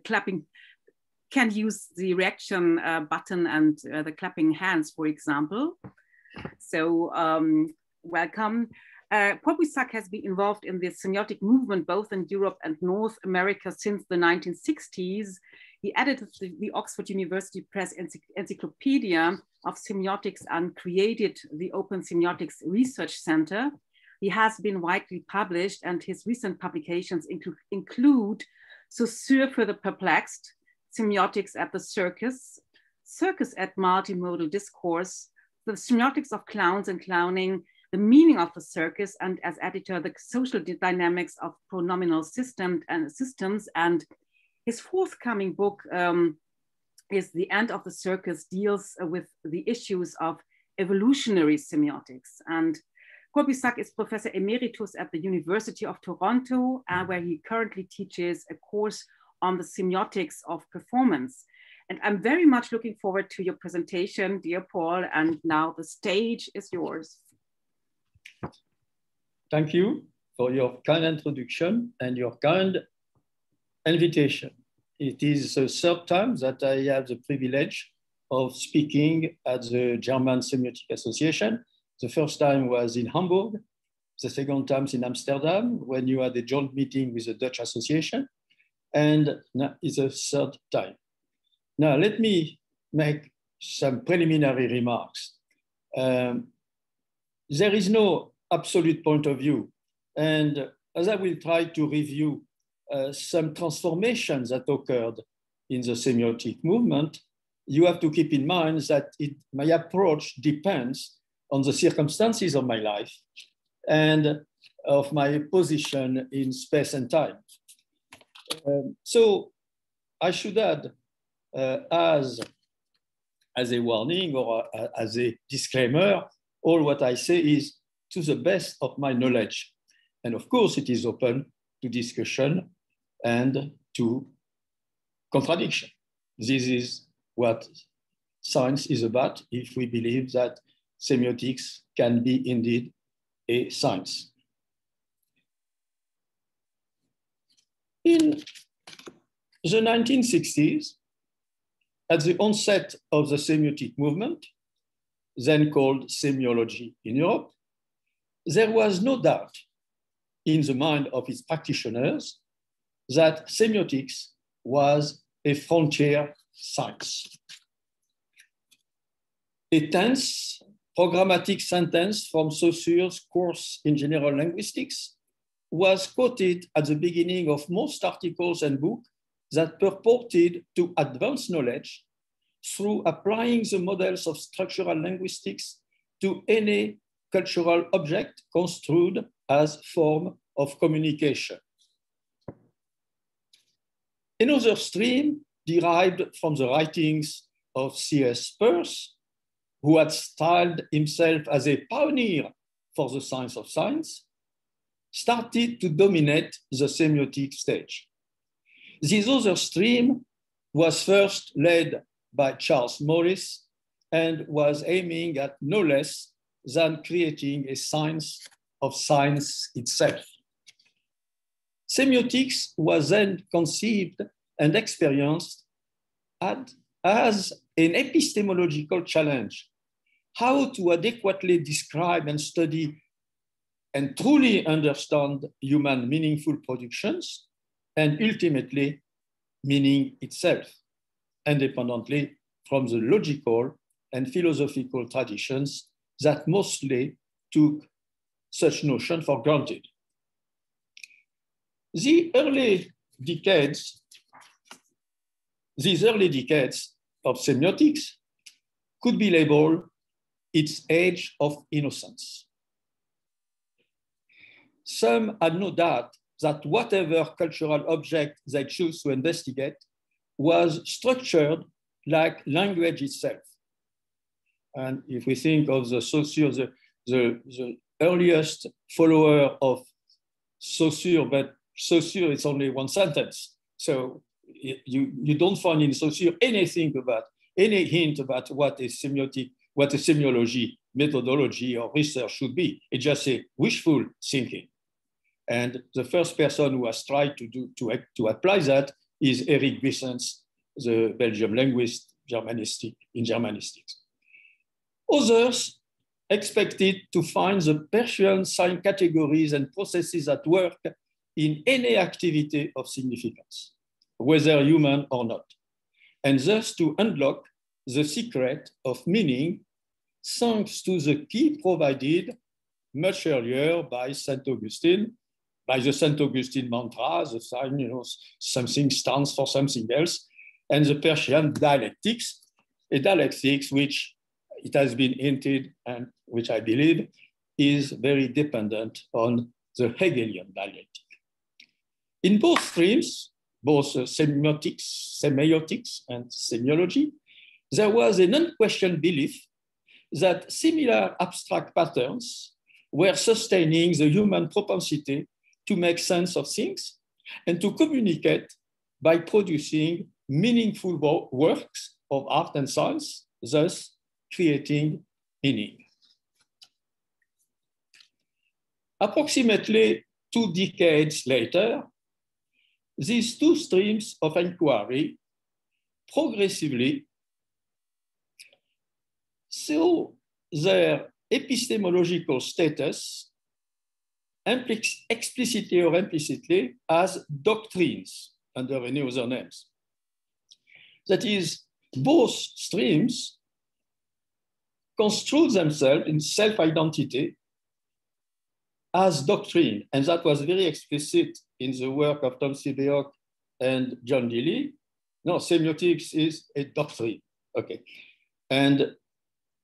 clapping can use the reaction button and the clapping hands, for example. So welcome. Paul Boussac has been involved in the semiotic movement both in Europe and North America since the 1960s. He edited the Oxford University Press Encyclopedia of Semiotics and created the Open Semiotics Research Center. He has been widely published, and his recent publications include Saussure for the Perplexed, Semiotics at the Circus, Circus at Multimodal Discourse, The Semiotics of Clowns and Clowning, The Meaning of the Circus, and as editor, The Social Dynamics of Pronominal Systems, and his forthcoming book is The End of the Circus, deals with the issues of evolutionary semiotics. And Paul Boussac is Professor Emeritus at the University of Toronto, where he currently teaches a course on the semiotics of performance. And I'm very much looking forward to your presentation, dear Paul, and now the stage is yours. Thank you for your kind introduction and your kind invitation. It is the third time that I have the privilege of speaking at the German Semiotic Association. The first time was in Hamburg, the second time in Amsterdam, when you had a joint meeting with the Dutch Association, and now is the third time. Now, let me make some preliminary remarks. There is no absolute point of view, and as I will try to review some transformations that occurred in the semiotic movement, you have to keep in mind that my approach depends on the circumstances of my life and of my position in space and time. So I should add, as a warning or as a disclaimer, all what I say is to the best of my knowledge. And of course, it is open to discussion and to contradiction. This is what science is about if we believe that semiotics can be indeed a science. In the 1960s, at the onset of the semiotic movement, then called semiology in Europe, there was no doubt in the mind of its practitioners that semiotics was a frontier science. A tense programmatic sentence from Saussure's course in general linguistics was quoted at the beginning of most articles and books that purported to advance knowledge through applying the models of structural linguistics to any cultural object construed as form of communication. Another stream derived from the writings of C.S. Peirce, who had styled himself as a pioneer for the science of science, started to dominate the semiotic stage. This other stream was first led by Charles Morris and was aiming at no less than creating a science of science itself. Semiotics was then conceived and experienced as an epistemological challenge, how to adequately describe and study and truly understand human meaningful productions and ultimately meaning itself, independently from the logical and philosophical traditions that mostly took such notion for granted. These early decades of semiotics could be labeled its age of innocence. Some had no doubt that whatever cultural object they choose to investigate was structured like language itself. And if we think of the Saussure, the earliest follower of Saussure, but Saussure is only one sentence. So you don't find in Saussure any hint about what a semiology methodology or research should be. It's just a wishful thinking. And the first person who has tried to apply that is Eric Wissens, the Belgian linguist in Germanistics. Others expected to find the Persian sign categories and processes at work in any activity of significance, whether human or not, and thus to unlock the secret of meaning thanks to the key provided much earlier by St. Augustine, by the St. Augustine mantra, the sign, something stands for something else, and the Persian dialectics, a dialectics which it has been hinted and which I believe is very dependent on the Hegelian dialectic. In both streams, both semiotics and semiology, there was an unquestioned belief that similar abstract patterns were sustaining the human propensity to make sense of things and to communicate by producing meaningful works of art and science, thus creating meaning. Approximately 2 decades later, these two streams of inquiry progressively saw their epistemological status explicitly or implicitly as doctrines under any other names. That is, both streams construed themselves in self-identity as doctrine, and that was very explicit in the work of Tom Sebeok and John Dilley. No, semiotics is a doctrine, okay. And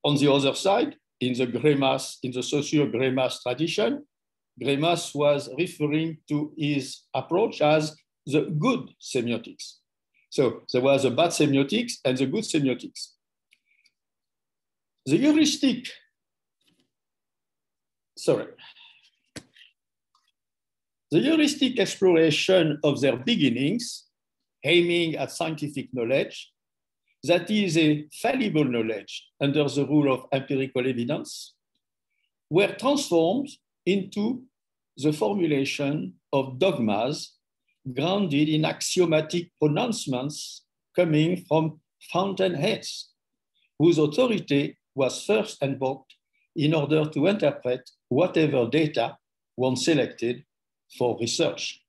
on the other side, in the Greimas, in the socio-Greimas tradition, Greimas was referring to his approach as the good semiotics. So there was a bad semiotics and the good semiotics. The heuristic, the heuristic exploration of their beginnings, aiming at scientific knowledge, that is a fallible knowledge under the rule of empirical evidence, were transformed into the formulation of dogmas grounded in axiomatic pronouncements coming from fountainheads, whose authority was first invoked in order to interpret whatever data one selected for research.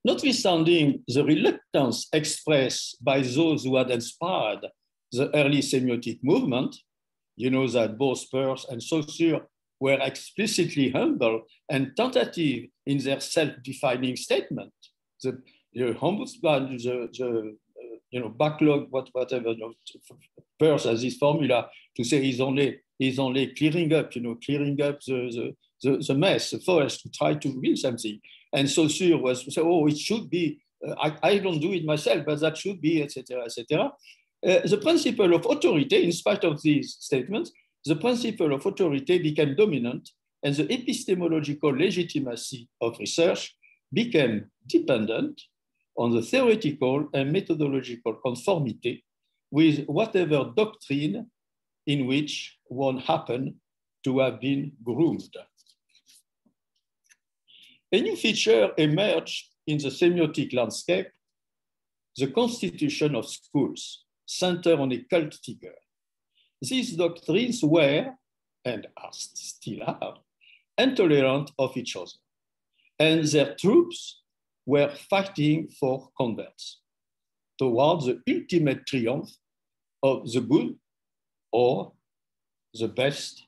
Notwithstanding the reluctance expressed by those who had inspired the early semiotic movement, you know that both Peirce and Saussure were explicitly humble and tentative in their self-defining statement. The ombudsman, the backlog, whatever. Peirce has this formula to say he's only clearing up, the mess, the forest, to try to reveal something. And Saussure was say, oh, it should be. I don't do it myself, but that should be, etc., etc. The principle of authority, in spite of these statements, the principle of authority became dominant, and the epistemological legitimacy of research became dependent on the theoretical and methodological conformity with whatever doctrine in which one happened to have been groomed. A new feature emerged in the semiotic landscape, the constitution of schools, centered on a cult figure. These doctrines were, and still are, intolerant of each other, and their troops were fighting for converts towards the ultimate triumph of the good or the best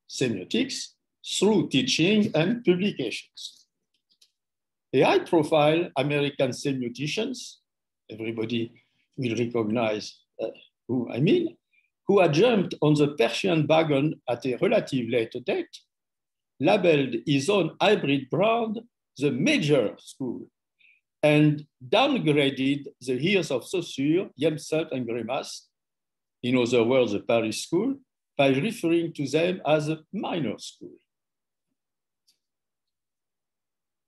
semiotics through teaching and publications. The high-profile American semioticians, everybody will recognize who I mean, who had jumped on the Persian wagon at a relatively later date, labeled his own hybrid brand the major school, and downgraded the years of Saussure, Himself, and Greimas, in other words, the Paris school, by referring to them as a minor school.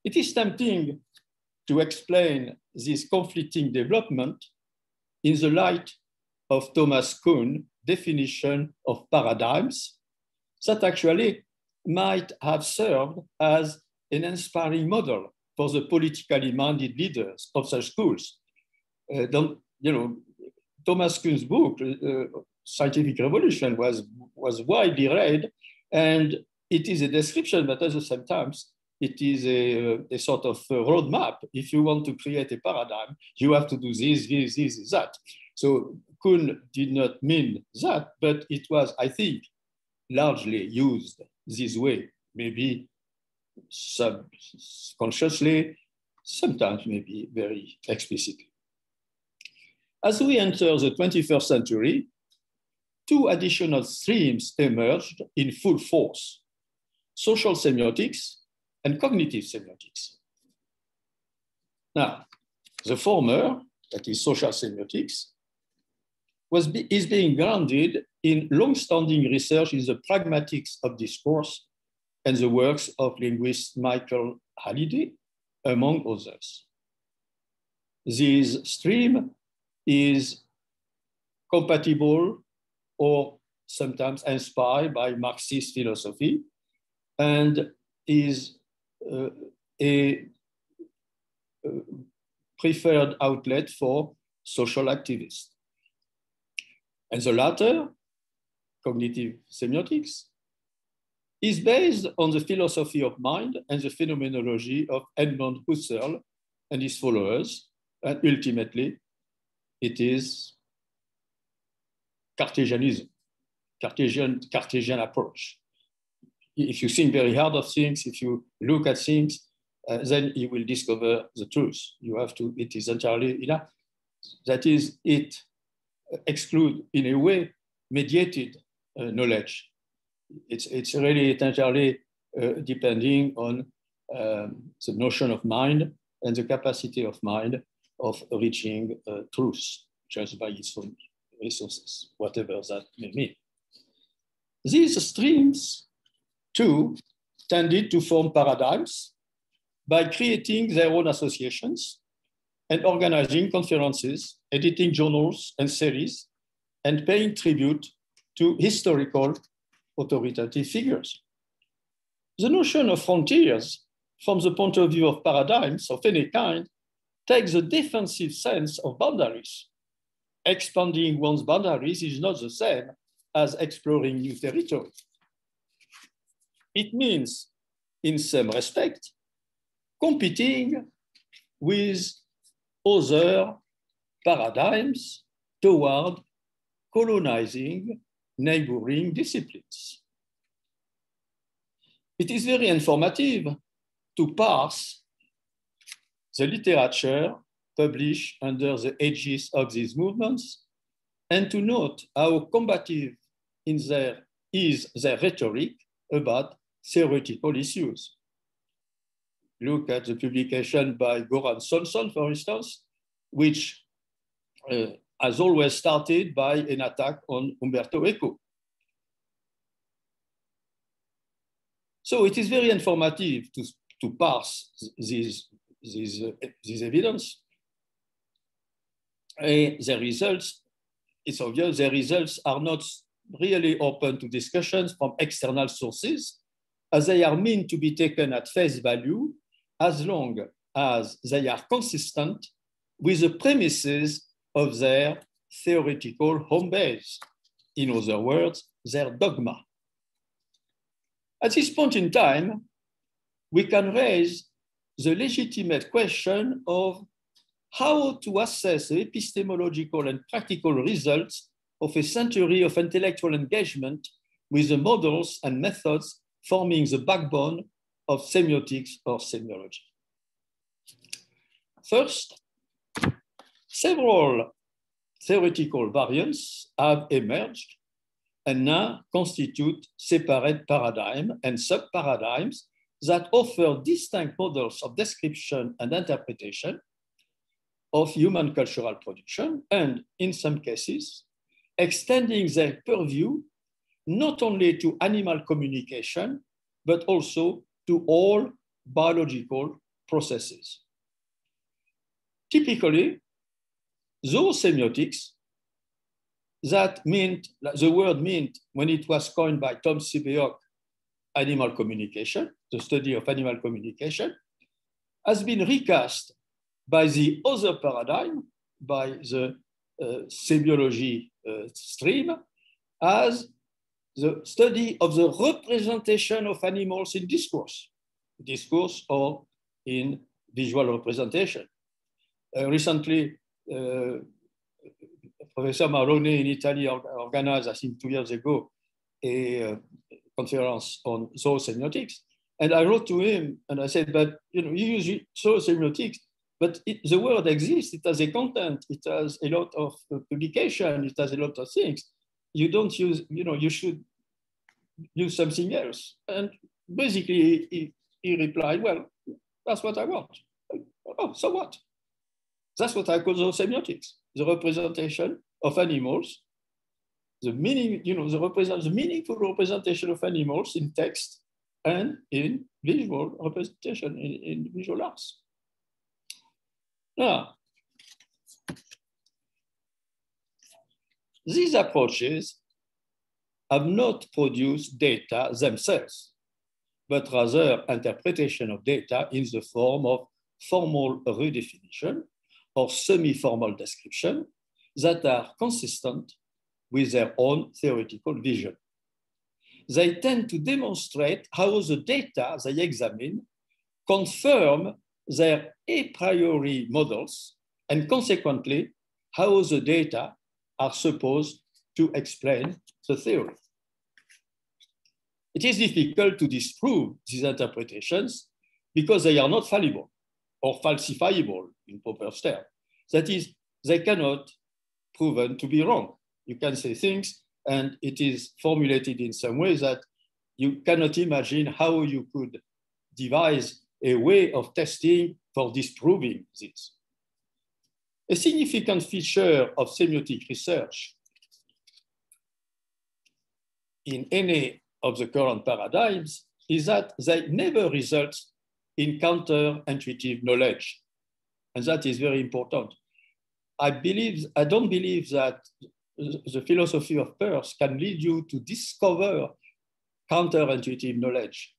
It is tempting to explain this conflicting development in the light of Thomas Kuhn's definition of paradigms that actually might have served as an inspiring model for the politically minded leaders of such schools. Thomas Kuhn's book, Scientific Revolution, was widely read, and it is a description, but at the same time, it is a sort of a roadmap. If you want to create a paradigm, you have to do this, that. So Kuhn did not mean that, but it was, I think, largely used this way, maybe subconsciously, sometimes maybe very explicitly. As we enter the 21st century, two additional streams emerged in full force: social semiotics and cognitive semiotics. Now, the former, that is social semiotics, is being grounded in long-standing research in the pragmatics of discourse and the works of linguist Michael Halliday, among others. This stream is compatible or sometimes inspired by Marxist philosophy and is a preferred outlet for social activists. And the latter, cognitive semiotics, is based on the philosophy of mind and the phenomenology of Edmund Husserl and his followers, and ultimately, it is Cartesianism, Cartesian approach. If you think very hard of things, if you look at things, then you will discover the truth. You have to, it is entirely enough. That is, it exclude, in a way, mediated knowledge. It's really entirely depending on the notion of mind and the capacity of mind of reaching truth just by its own resources, whatever that may mean. These streams, too, tended to form paradigms by creating their own associations and organizing conferences, editing journals and series, and paying tribute to historical authoritative figures. The notion of frontiers, from the point of view of paradigms of any kind, takes a defensive sense of boundaries. Expanding one's boundaries is not the same as exploring new territory. It means, in some respect, competing with other paradigms toward colonizing neighboring disciplines. It is very informative to parse the literature published under the aegis of these movements and to note how combative is their rhetoric about theoretical issues. Look at the publication by Goran Solson, for instance, which has always started by an attack on Umberto Eco. So it is very informative to parse this evidence. And the results, it's obvious, the results are not really open to discussions from external sources, as they are meant to be taken at face value as long as they are consistent with the premises of their theoretical home base. In other words, their dogma. At this point in time, we can raise the legitimate question of how to assess the epistemological and practical results of a century of intellectual engagement with the models and methods forming the backbone of semiotics or semiology. First, several theoretical variants have emerged and now constitute separate paradigms and sub-paradigms that offer distinct models of description and interpretation of human cultural production, and in some cases, extending their purview not only to animal communication, but also to all biological processes. Typically, those semiotics that meant, the word meant when it was coined by Tom Sebeok, animal communication, the study of animal communication, has been recast by the other paradigm, by the semiology stream, as the study of the representation of animals in discourse or in visual representation. Recently, Professor Marrone in Italy organized, I think 2 years ago, a conference on zoosemiotics. And I wrote to him and I said, but you use zoosemiotics, but the word exists, it has a content, it has a lot of publication, it has a lot of things. You don't use, you should use something else. And basically he replied, well, that's what I want. Oh, so what? That's what I call zoosemiotics, the representation of animals, the meaning, the meaningful representation of animals in text and in visual representation, in visual arts. Now, these approaches have not produced data themselves, but rather interpretation of data in the form of formal redefinition or semi-formal description that are consistent with their own theoretical vision. They tend to demonstrate how the data they examine confirm their a priori models and consequently how the data are supposed to explain the theory. It is difficult to disprove these interpretations because they are not fallible or falsifiable in Popper's term. That is, they cannot proven to be wrong. You can say things and it is formulated in some way that you cannot imagine how you could devise a way of testing for disproving this. A significant feature of semiotic research in any of the current paradigms is that they never result in counterintuitive knowledge. And that is very important. I don't believe that the philosophy of Peirce can lead you to discover counterintuitive knowledge.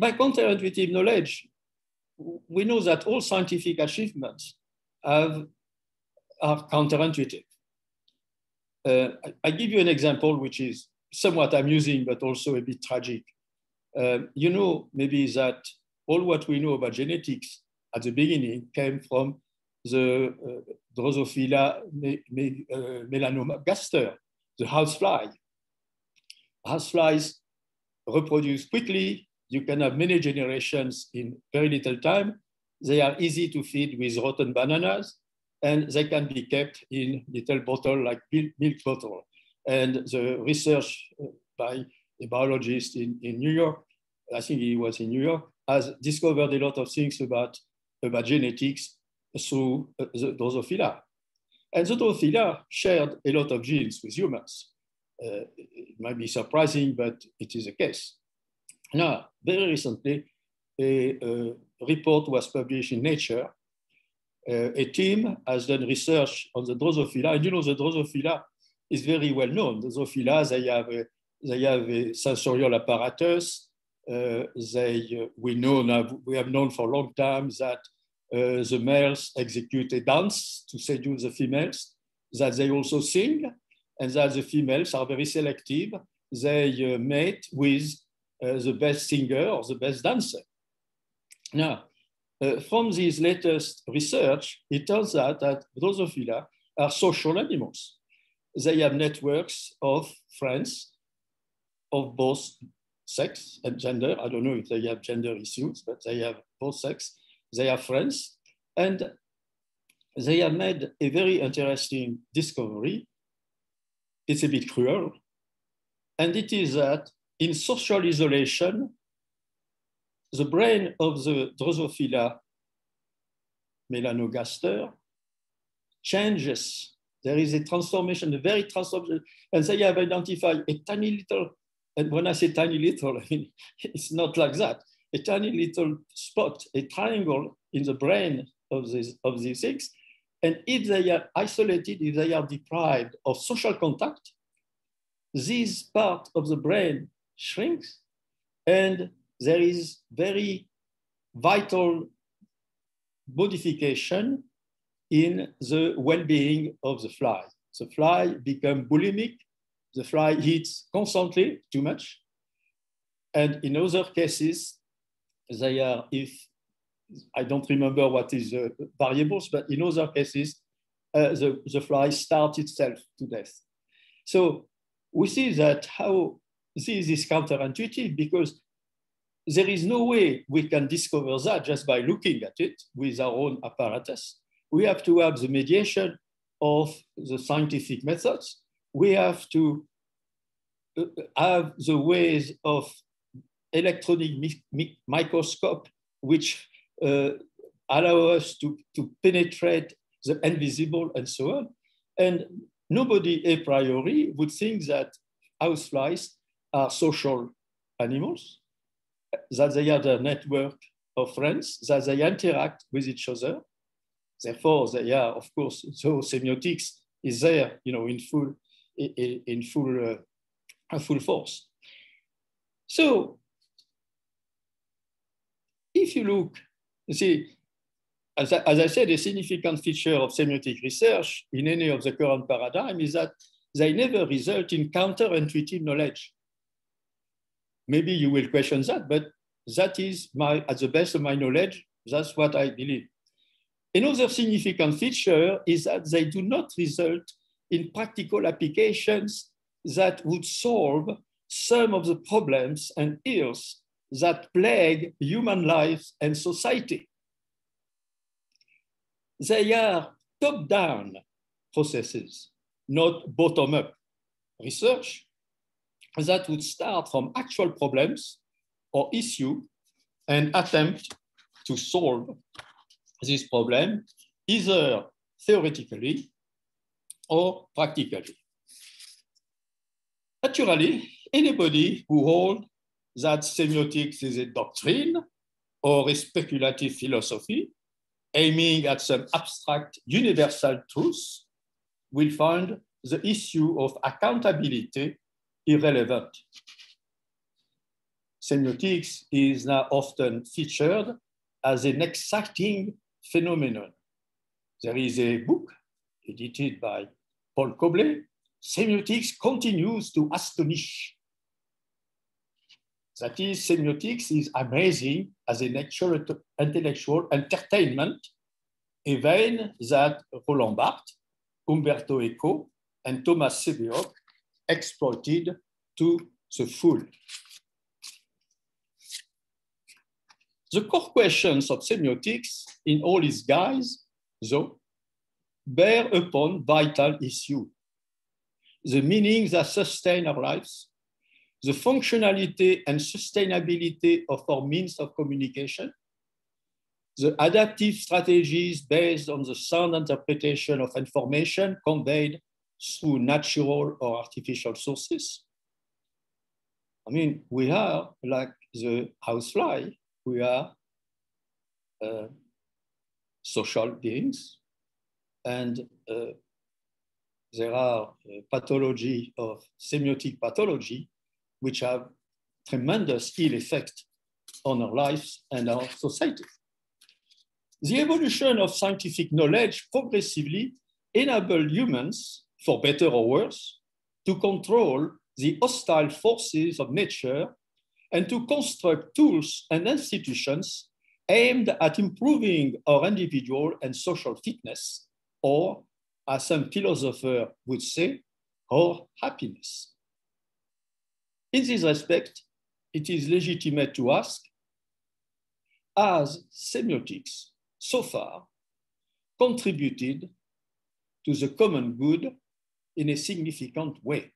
By counterintuitive knowledge, we know that all scientific achievements are counterintuitive. I give you an example which is somewhat amusing, but also a bit tragic. You know, maybe that all what we know about genetics at the beginning came from the Drosophila melanogaster, the housefly. Houseflies reproduce quickly. You can have many generations in very little time. They are easy to feed with rotten bananas, and they can be kept in little bottle like milk bottle. And the research by a biologist in New York, I think he was in New York, has discovered a lot of things about genetics through the Drosophila. And the Drosophila shared a lot of genes with humans. It might be surprising, but it is the case. Now, very recently, a report was published in Nature. A team has done research on the Drosophila, and you know the Drosophila is very well known. The Drosophila, they have a sensorial apparatus. We have known for a long time that the males execute a dance to seduce the females, that they also sing, and that the females are very selective. They mate with the best singer or the best dancer. Now, from this latest research, it turns out that Drosophila are social animals. They have networks of friends of both sex and gender. I don't know if they have gender issues, but they have both sex. They have friends. And they have made a very interesting discovery. It's a bit cruel. And it is that in social isolation, the brain of the Drosophila melanogaster changes. There is a transformation, a very transformation, and they have identified a tiny little, and when I say tiny little, I mean, it's not like that, a tiny little spot, a triangle in the brain of these things. And if they are isolated, if they are deprived of social contact, this part of the brain shrinks, and there is very vital modification in the well-being of the fly. The fly becomes bulimic, the fly eats constantly too much, and in other cases, they are, if I don't remember what is the variables, but in other cases, the fly starts itself to death. So we see that how this is counterintuitive, because there is no way we can discover that just by looking at it with our own apparatus. We have to have the mediation of the scientific methods. We have to have the ways of electronic microscope, which allow us to penetrate the invisible and so on. And nobody a priori would think that houseflies are social animals, that they have a network of friends, that they interact with each other. Therefore, they are, of course, so semiotics is there, in full force. So, if you look, you see, as I said, a significant feature of semiotic research in any of the current paradigm is that they never result in counterintuitive knowledge. Maybe you will question that, but that is at the best of my knowledge, that's what I believe. Another significant feature is that they do not result in practical applications that would solve some of the problems and ills that plague human life and society. They are top-down processes, not bottom-up research that would start from actual problems or issues and attempt to solve this problem either theoretically or practically. Naturally, anybody who holds that semiotics is a doctrine or a speculative philosophy aiming at some abstract universal truth will find the issue of accountability irrelevant. Semiotics is now often featured as an exciting phenomenon. There is a book edited by Paul Koblet, Semiotics Continues to Astonish. That is, semiotics is amazing as an intellectual entertainment, a vein that Roland Barthes, Umberto Eco, and Thomas Sebeok exploited to the full. The core questions of semiotics in all its guise, though, bear upon vital issues: the meanings that sustain our lives, the functionality and sustainability of our means of communication, the adaptive strategies based on the sound interpretation of information conveyed through natural or artificial sources. I mean, we are like the housefly, we are social beings, and there are pathology of semiotic pathology which have tremendous ill effect on our lives and our society. The evolution of scientific knowledge progressively enabled humans, for better or worse, to control the hostile forces of nature and to construct tools and institutions aimed at improving our individual and social fitness, or, as some philosophers would say, our happiness. In this respect, it is legitimate to ask, has semiotics so far contributed to the common good in a significant way?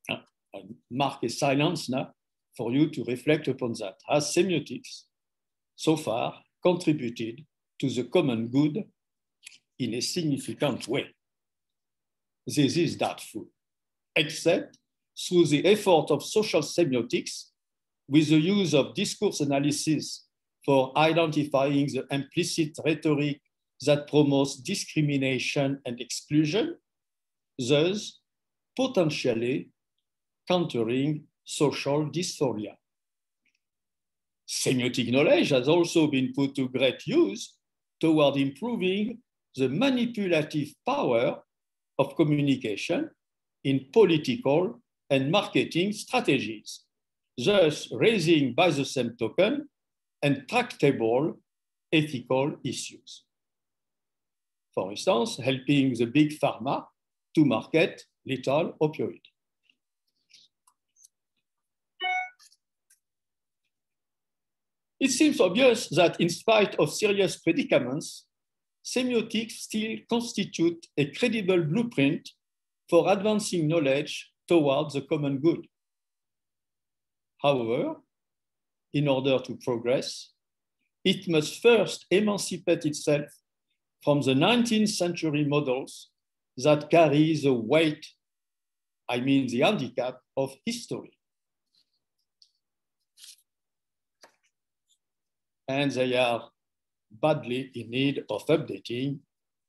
I mark a silence now for you to reflect upon that. Has semiotics so far contributed to the common good in a significant way? This is doubtful, except through the effort of social semiotics with the use of discourse analysis for identifying the implicit rhetoric that promotes discrimination and exclusion, thus potentially countering social dysphoria. Semiotic knowledge has also been put to great use toward improving the manipulative power of communication in political and marketing strategies, thus raising by the same token intractable ethical issues. For instance, helping the big pharma to market lethal opioid. It seems obvious that in spite of serious predicaments, semiotics still constitute a credible blueprint for advancing knowledge towards the common good. However, in order to progress, it must first emancipate itself from the 19th century models that carry the weight, I mean the handicap of history. And they are badly in need of updating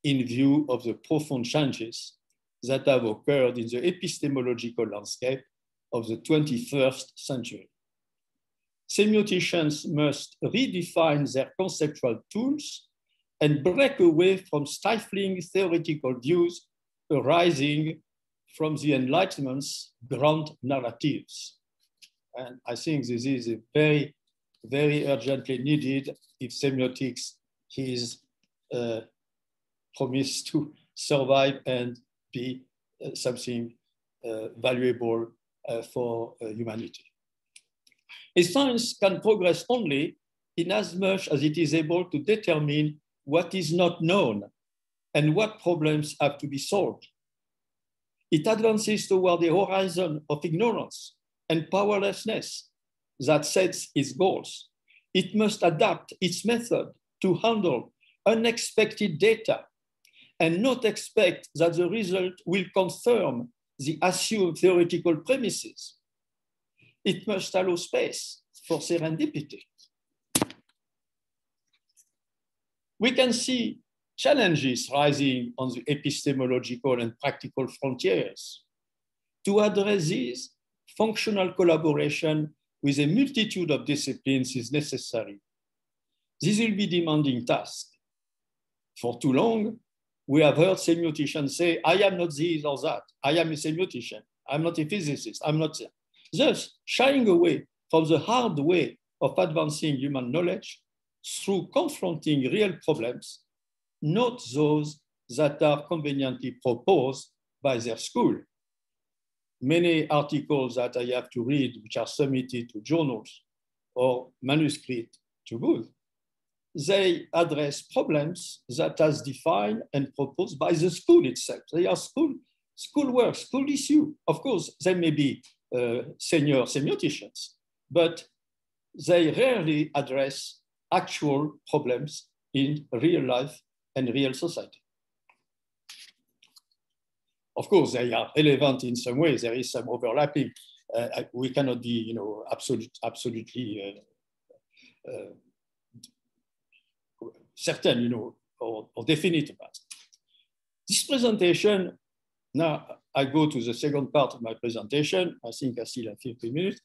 in view of the profound changes that have occurred in the epistemological landscape of the 21st century. Semioticians must redefine their conceptual tools and break away from stifling theoretical views arising from the Enlightenment's grand narratives. And I think this is a very, very urgently needed if semiotics is promised to survive and be something valuable for humanity. A science can progress only in as much as it is able to determine what is not known and what problems have to be solved. It advances toward the horizon of ignorance and powerlessness that sets its goals. It must adapt its method to handle unexpected data and not expect that the result will confirm the assumed theoretical premises. It must allow space for serendipity. We can see challenges rising on the epistemological and practical frontiers. To address these, functional collaboration with a multitude of disciplines is necessary. This will be a demanding task. For too long, we have heard semioticians say, I am not this or that. I am a semiotician. I'm not a physicist. I'm not. Thus, shying away from the hard way of advancing human knowledge through confronting real problems, not those that are conveniently proposed by their school. Many articles that I have to read, which are submitted to journals or manuscript to books, they address problems that are defined and proposed by the school itself. They are school work, school issue. Of course, they may be senior semioticians, but they rarely address actual problems in real life and real society. Of course, they are relevant in some ways. There is some overlapping. We cannot be, absolutely certain, or definite about it. This presentation, now I go to the second part of my presentation. I think I still have 15 minutes.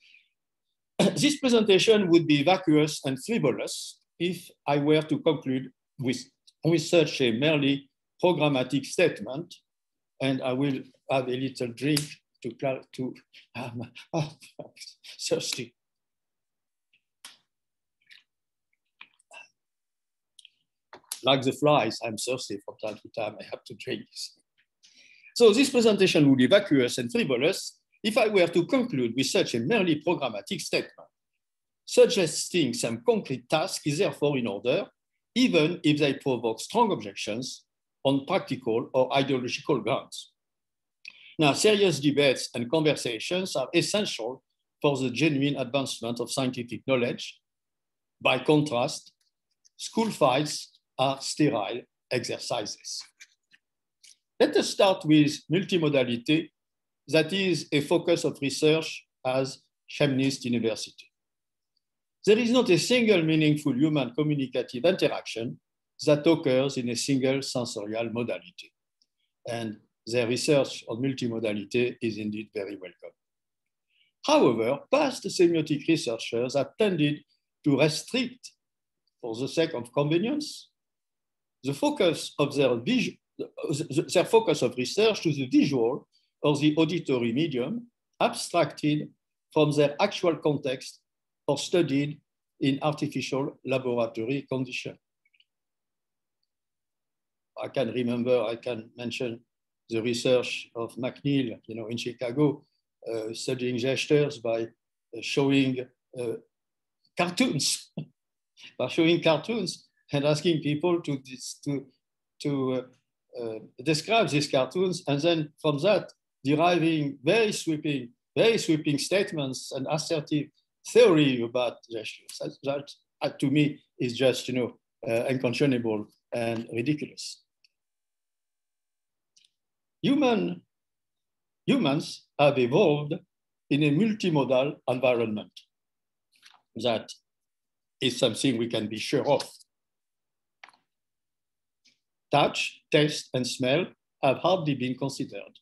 This presentation would be vacuous and frivolous if I were to conclude with such a merely programmatic statement, and I will have a little drink to thirsty. Like the flies, I'm thirsty from time to time, I have to drink. So this presentation would be vacuous and frivolous if I were to conclude with such a merely programmatic statement. Suggesting some concrete task is therefore in order, even if they provoke strong objections on practical or ideological grounds. Now, serious debates and conversations are essential for the genuine advancement of scientific knowledge. By contrast, school fights are sterile exercises. Let us start with multimodality, that is a focus of research at Chemnitz University. There is not a single meaningful human communicative interaction that occurs in a single sensorial modality. And their research on multimodality is indeed very welcome. However, past semiotic researchers have tended to restrict, for the sake of convenience, the focus of their focus of research to the visual or the auditory medium, abstracted from their actual context or studied in artificial laboratory conditions. I can mention the research of McNeil, in Chicago, studying gestures by showing cartoons, and asking people to describe these cartoons, and then from that deriving very sweeping statements and assertive theory about gestures. That to me is just unconscionable and ridiculous. Humans have evolved in a multimodal environment. That is something we can be sure of. Touch, taste, and smell have hardly been considered,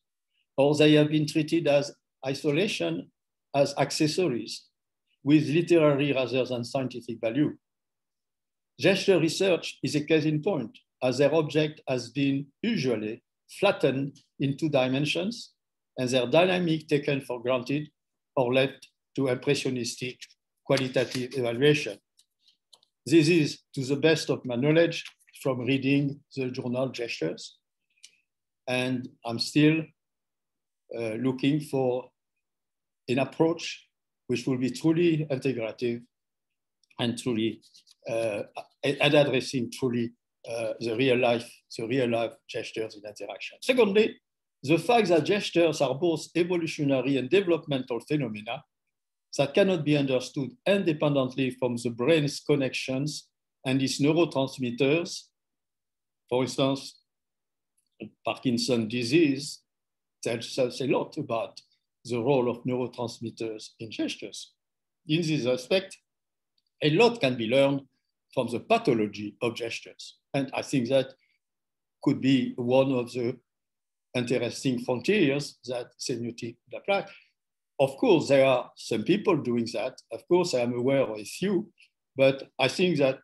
or they have been treated as isolation, as accessories, with literary rather than scientific value. Gesture research is a case in point, as their object has been usually flattened in 2 dimensions, and their dynamic taken for granted or left to impressionistic qualitative evaluation. This is, to the best of my knowledge, from reading the journal Gestures. And I'm still looking for an approach which will be truly integrative and truly and addressing truly the real life gestures in interaction. Secondly, the fact that gestures are both evolutionary and developmental phenomena that cannot be understood independently from the brain's connections and its neurotransmitters. For instance, Parkinson's disease tells us a lot about the role of neurotransmitters in gestures. In this aspect, a lot can be learned from the pathology of gestures. And I think that could be one of the interesting frontiers that semiotics apply. Of course, there are some people doing that. Of course, I am aware of a few, but I think that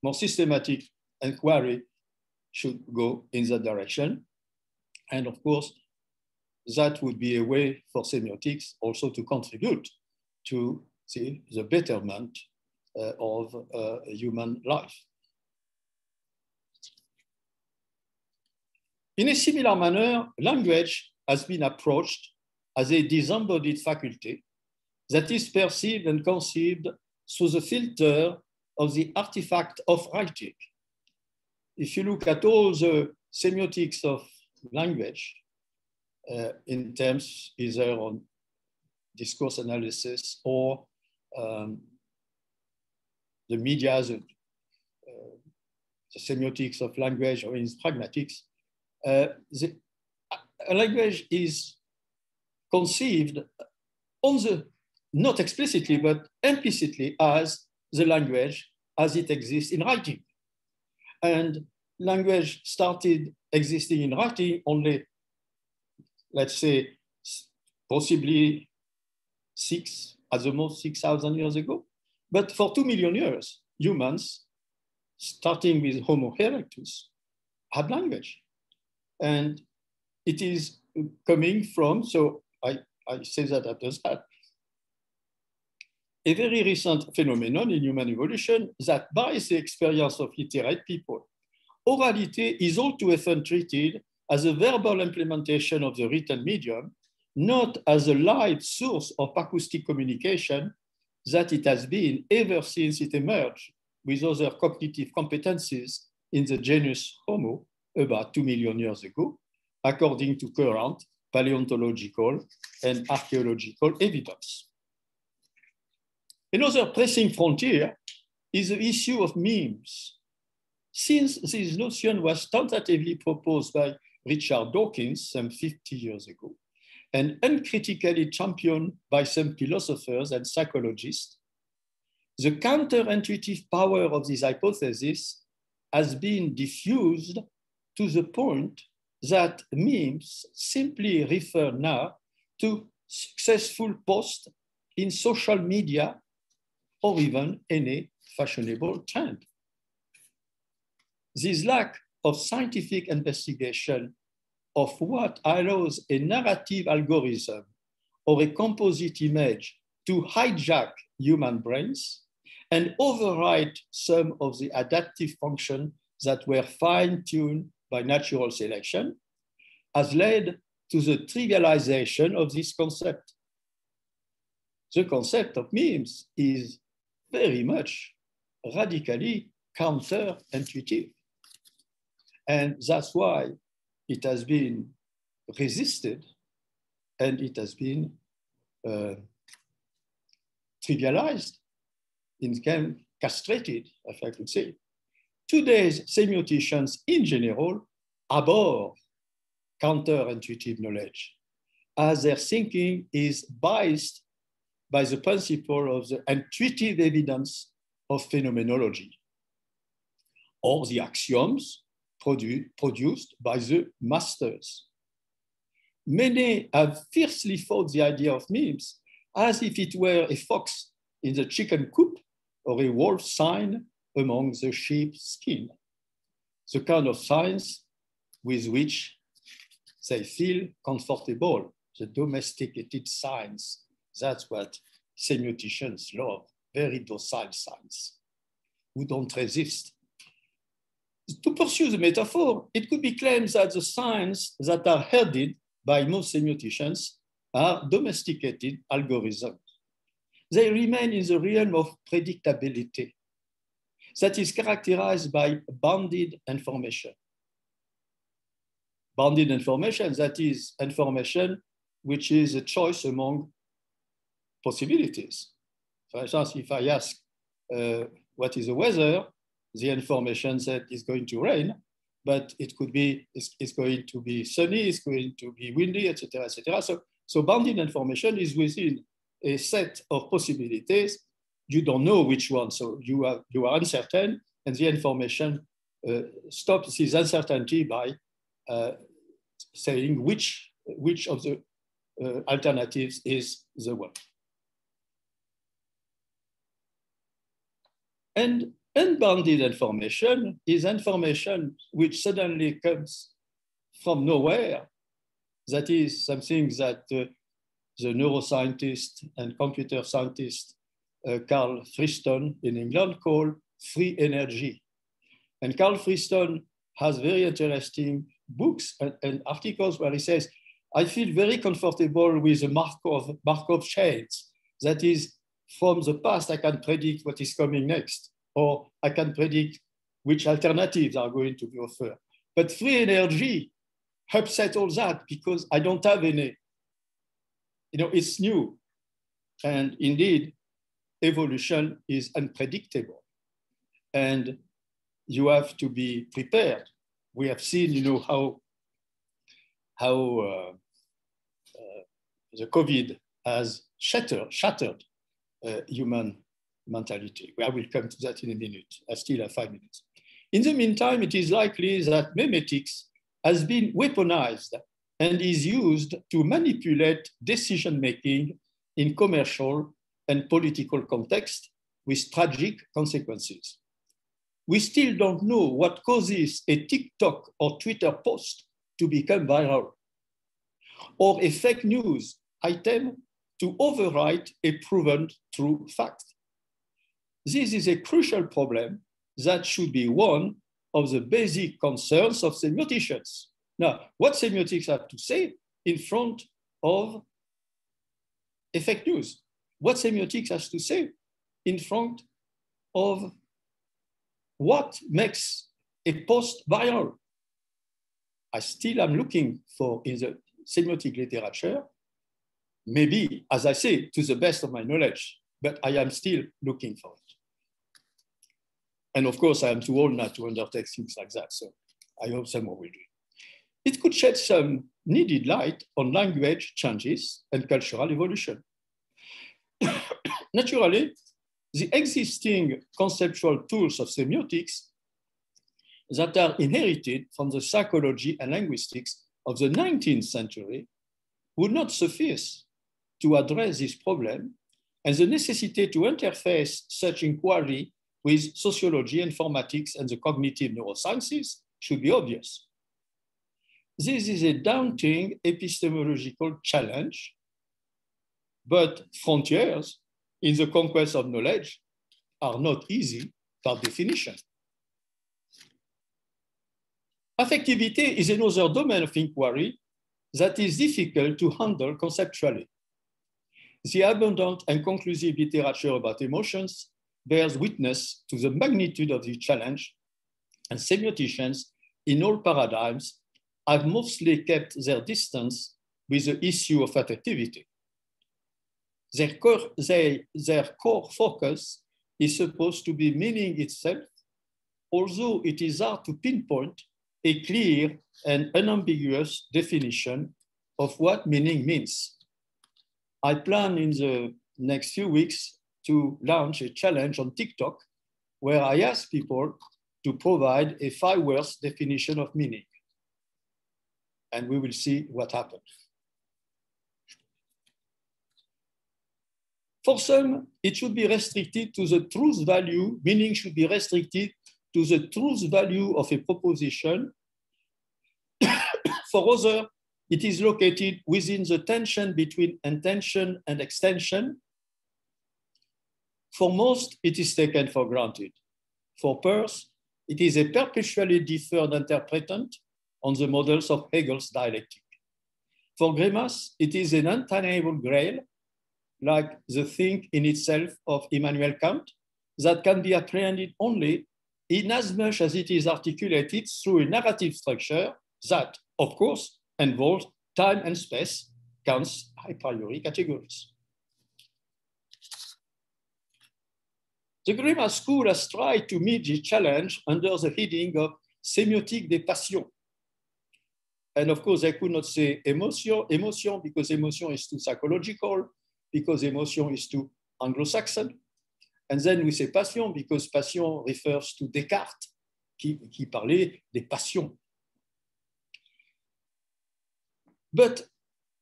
more systematic inquiry should go in that direction. And of course, that would be a way for semiotics also to contribute to the betterment of human life. In a similar manner, language has been approached as a disembodied faculty that is perceived and conceived through the filter of the artifact of writing. If you look at all the semiotics of language in terms either on discourse analysis or the media, the semiotics of language or in pragmatics, the language is conceived on the, not explicitly, but implicitly as the language as it exists in writing. And language started existing in writing only, let's say, possibly at the most 6,000 years ago. But for 2 million years, humans, starting with Homo erectus, had language. And it is coming from, so I say that after that, a very recent phenomenon in human evolution that by the experience of literate people, orality is all too often treated as a verbal implementation of the written medium, not as a live source of acoustic communication that it has been ever since it emerged with other cognitive competencies in the genus Homo about 2 million years ago, according to current paleontological and archaeological evidence. Another pressing frontier is the issue of memes. Since this notion was tentatively proposed by Richard Dawkins some 50 years ago and uncritically championed by some philosophers and psychologists, the counterintuitive power of this hypothesis has been diffused to the point that memes simply refer now to successful posts in social media or even any fashionable trend. This lack of scientific investigation of what allows a narrative algorithm or a composite image to hijack human brains and override some of the adaptive functions that were fine-tuned by natural selection has led to the trivialization of this concept. The concept of memes is very much radically counterintuitive. And that's why it has been resisted and it has been trivialized, castrated, if I could say. Today's semioticians in general abhor counterintuitive knowledge, as their thinking is biased by the principle of the intuitive evidence of phenomenology, or the axioms produced by the masters. Many have fiercely fought the idea of memes as if it were a fox in the chicken coop or a wolf sign among the sheep skin, the kind of signs with which they feel comfortable, the domesticated signs. That's what semioticians love, very docile signs who don't resist. To pursue the metaphor, it could be claimed that the signs that are herded by most semioticians are domesticated algorithms. They remain in the realm of predictability that is characterized by bounded information. Bounded information, that is information which is a choice among possibilities. For instance, if I ask what is the weather, the information that it's going to rain, but it could be, it's going to be sunny, it's going to be windy, etc., etc. So bounded information is within a set of possibilities. You don't know which one, so you are uncertain, and the information stops this uncertainty by saying which of the alternatives is the one. And unbounded information is information which suddenly comes from nowhere. That is something that the neuroscientist and computer scientist Carl Friston in England called free energy. And Carl Friston has very interesting books and articles where he says, I feel very comfortable with the Markov chains. That is, from the past, I can predict what is coming next, or I can predict which alternatives are going to be offered. But free energy upset all that because I don't have any. It's new. And indeed, evolution is unpredictable. And you have to be prepared. We have seen, how the COVID has shattered human mentality. I will come to that in a minute. I still have 5 minutes. In the meantime, it is likely that memetics has been weaponized and is used to manipulate decision-making in commercial and political context with tragic consequences. We still don't know what causes a TikTok or Twitter post to become viral, or a fake news item to overwrite a proven true fact. This is a crucial problem that should be one of the basic concerns of semioticians. Now, what semiotics have to say in front of a fake news? What semiotics has to say in front of what makes a post viral? I still am looking for, in the semiotic literature, maybe, as I say, to the best of my knowledge, but I am still looking for it. And of course, I am too old now to undertake things like that, so I hope someone will do it. It could shed some needed light on language changes and cultural evolution. Naturally, the existing conceptual tools of semiotics that are inherited from the psychology and linguistics of the 19th century would not suffice to address this problem and the necessity to interface such inquiry with sociology, informatics, and the cognitive neurosciences should be obvious. This is a daunting epistemological challenge, but frontiers in the conquest of knowledge are not easy by definition. Affectivity is another domain of inquiry that is difficult to handle conceptually. The abundant and conclusive literature about emotions bears witness to the magnitude of the challenge, and semioticians in all paradigms have mostly kept their distance with the issue of affectivity. Their core focus is supposed to be meaning itself, although it is hard to pinpoint a clear and unambiguous definition of what meaning means. I plan in the next few weeks to launch a challenge on TikTok where I ask people to provide a 5-word definition of meaning. And we will see what happens. For some, it should be restricted to the truth value, meaning should be restricted to the truth value of a proposition. For others, it is located within the tension between intention and extension. For most, it is taken for granted. For Peirce, it is a perpetually deferred interpretant on the models of Hegel's dialectic. For Greimas, it is an untenable grail, like the thing in itself of Immanuel Kant, that can be apprehended only in as much as it is articulated through a narrative structure that, of course, involves time and space, Kant's a priori categories. The Greimas school has tried to meet this challenge under the heading of semiotique des passions. And of course, I could not say emotion, because emotion is too psychological, because emotion is too Anglo-Saxon. And then we say passion, because passion refers to Descartes, qui parlait des passions. But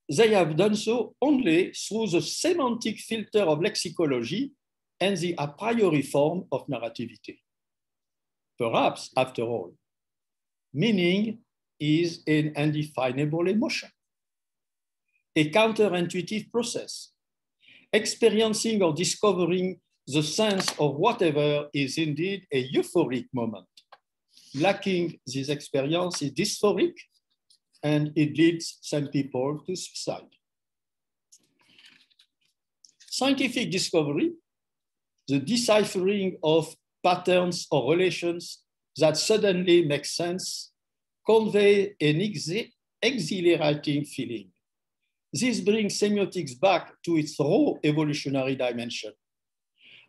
they have done so only through the semantic filter of lexicology and the a priori form of narrativity. Perhaps, after all, meaning is an undefinable emotion, a counterintuitive process. Experiencing or discovering the sense of whatever is indeed a euphoric moment. Lacking this experience is dysphoric, and it leads some people to suicide. Scientific discovery, the deciphering of patterns or relations that suddenly make sense, convey an exhilarating feeling. This brings semiotics back to its raw evolutionary dimension.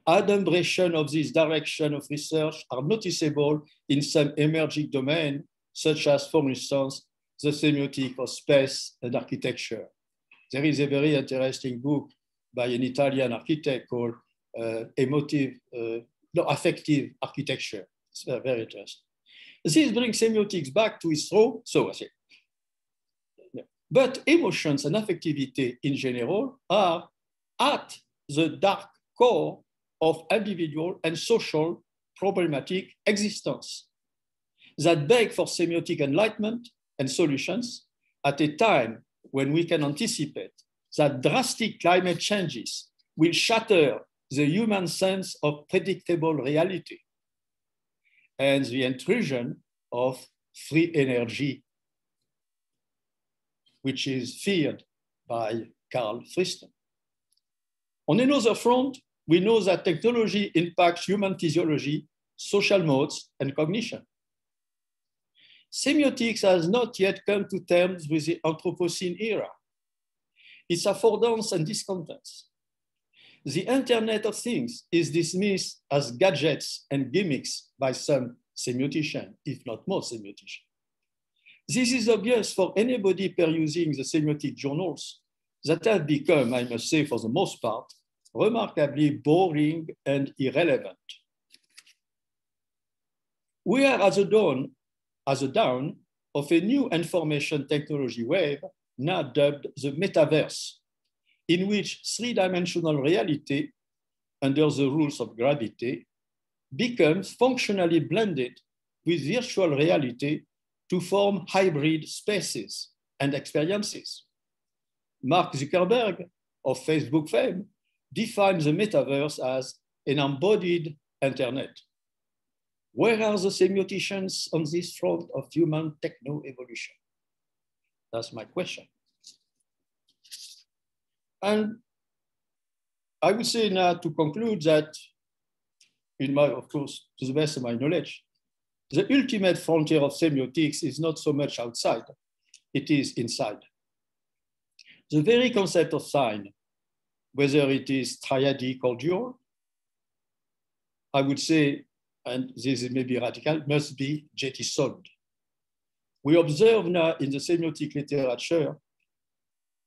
Adumbration of this direction of research are noticeable in some emerging domains, such as, for instance, the semiotic of space and architecture. There is a very interesting book by an Italian architect called Affective Architecture. It's very interesting. This brings semiotics back to its raw, but emotions and affectivity in general are at the dark core of individual and social problematic existence that beg for semiotic enlightenment and solutions at a time when we can anticipate that drastic climate changes will shatter the human sense of predictable reality and the intrusion of free energy, which is feared by Carl Friston. On another front, we know that technology impacts human physiology, social modes, and cognition. Semiotics has not yet come to terms with the Anthropocene era, its affordance and discontents. The Internet of Things is dismissed as gadgets and gimmicks by some semioticians, if not most semioticians. This is obvious for anybody perusing the semiotic journals that have become, I must say for the most part, remarkably boring and irrelevant. We are at the dawn of a new information technology wave, now dubbed the metaverse, in which three-dimensional reality under the rules of gravity becomes functionally blended with virtual reality to form hybrid spaces and experiences. Mark Zuckerberg of Facebook fame defines the metaverse as an embodied internet. Where are the semioticians on this front of human techno-evolution? That's my question. And I would say now to conclude that, of course, to the best of my knowledge, the ultimate frontier of semiotics is not so much outside, it is inside. The very concept of sign, whether it is triadic or dual, I would say, and this may be radical, must be jettisoned. We observe now in the semiotic literature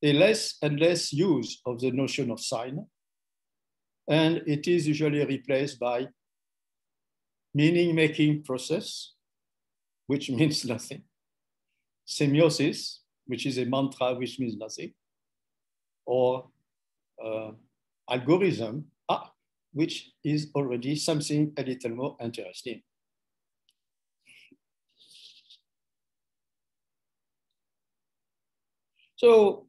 a less and less use of the notion of sign, and it is usually replaced by meaning-making process, which means nothing, semiosis, which is a mantra which means nothing, or algorithm, which is already something a little more interesting. So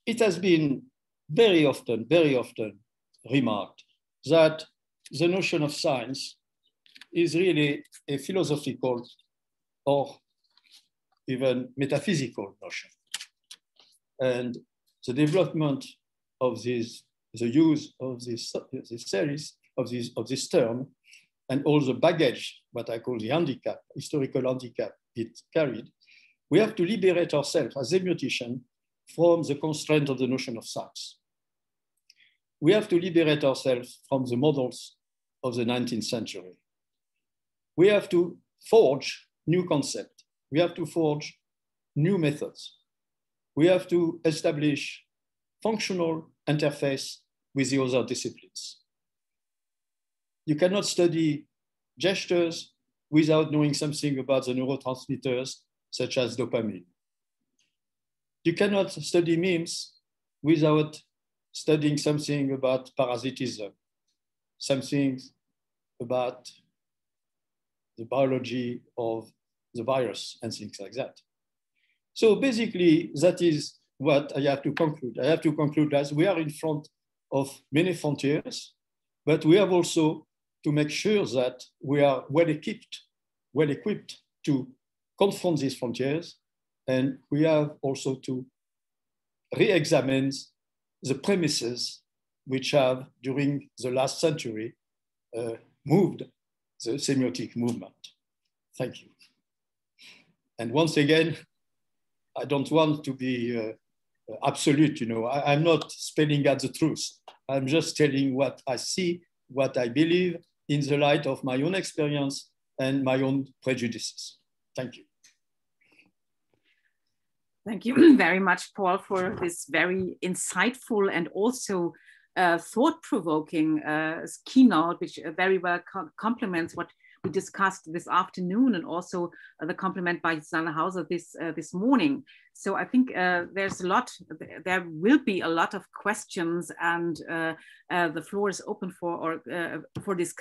it has been very often remarked that the notion of science is really a philosophical or even metaphysical notion. And the development of this, the use of this series, of this term, and all the baggage, what I call the handicap, historical handicap it carried, we have to liberate ourselves as semioticians from the constraint of the notion of science. We have to liberate ourselves from the models of the 19th century. We have to forge new concepts. We have to forge new methods. We have to establish functional interface with the other disciplines. You cannot study gestures without knowing something about the neurotransmitters, such as dopamine. You cannot study memes without studying something about parasitism, something about the biology of the virus and things like that. So basically, that is what I have to conclude. I have to conclude that we are in front of many frontiers, but we have also to make sure that we are well equipped to confront these frontiers, and we have also to re-examine the premises which have, during the last century, moved the semiotic movement. Thank you. And once again, I don't want to be absolute, you know. I'm not spelling out the truth. I'm just telling what I see, what I believe in the light of my own experience and my own prejudices. Thank you. Thank you very much, Paul, for this very insightful and also thought-provoking keynote, which very well complements what we discussed this afternoon, and also the compliment by Susanne Hauser this morning. So I think there's a lot, there will be a lot of questions, and the floor is open for discussion.